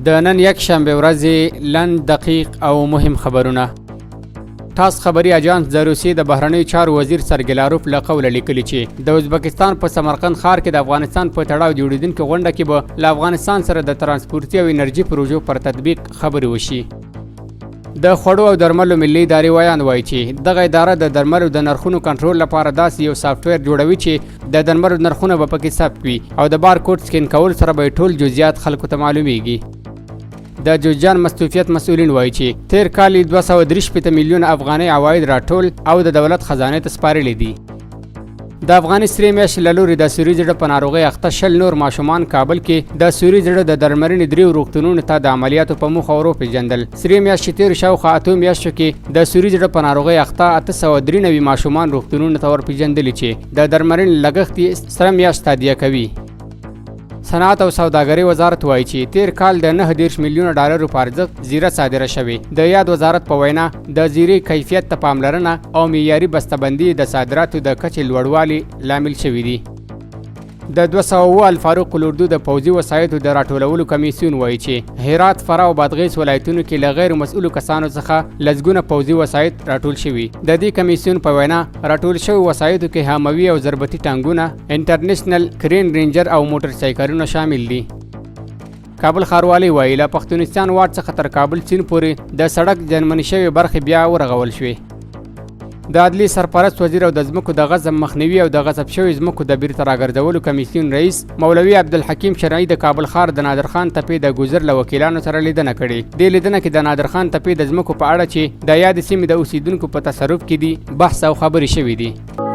د نن یک شنبه ورځې لنډ دقیق او مهم خبرونه. تاس خبري اجانس د روسیې د بهرنیو چارو وزیر سرګی لاروف له قوله لیکلي چې د ازبکستان په سمرقند ښار کې د افغانستان په تړاو جوړیدونکې غونډه کې به له افغانستان سره د ترانسپورتي او انرژي پروژو پر تطبیق خبرې وشي. د خوړو او درملو ملي ادارې ویان وایي چې دغه اداره د درملو د نرخونو کنټرول لپاره داسې یو سافټویر جوړوي چې د درملو نرخونه به پکې ثبت وي او د بارکوډ سکین کول سره به ټول جزئیات خلکو ته معلومیږي. د جوزجان مستوفیت مسؤلین وایي چې تیر کال 263 میلیون افغاني عواید راټول او د دولت خزانه ته سپارلي دي. د افغاني سرې میاشتې له لوري د سوري زړه په ناروغۍ اخته 20 نور ماشومان کابل کې د سوري زړه د درملنې 3 روغتونونو ته د عملیاتو په موخه وروپېژندل. سرې میاشتې تیر شاوخوا 8 میاشتو کې د سوري زړه په ناروغۍ اخته 893 ماشومان روغتونونو ته ورپېژندلي چې د درملنې لګښت یې سره میاشت تادیه کوي. صنعت او سوداګرۍ وزارت وایي چې تیر کال د 9 میلیون ډالرو په ارزښت زیره صادره شوې. د یاد وزارت په وینا د زیرې کیفیت ته پاملرنه او معیاري بسته‌بندي د صادراتو د کچې لوړوالي لامل شوي دي. د 200 الفاروق الاردو د پوځي وسایطو د راټولولو کمیسیون وایي چې هرات، فراه او بادغیس ولایتونو کې له غیر مسؤلو کسانو څخه لسګونه پوځي وسایط راټول شوي. د دې کمیسیون په وینا راټول شوي وسایطو کې حموي او ضربتي ټانګونه، انټرنیشنل کرین رینجر او موټر سایکلونه شامل دي. کابل ښاروالۍ وایي له پښتونستان واټ څخه تر کابل چین پورې د سړک جنمنې شوې برخې بیا ورغول شوې. د عدلي سرپرست وزیر او د ځمکو د غصب مخنیوي او د غصب شوي ځمکو د بیرته راګرځولو کمیسیون رئیس مولوي عبدالحکیم شرعي د کابل ښار د نادرخان تپې د ګذر له وکیلانو سره لیدنه کړې. دې لیدنه کې د نادرخان تپې د ځمکو په اړه چې د یادې سیمې د اوسیدونکو په تصرف کې دي بحث او خبرې شوي دي.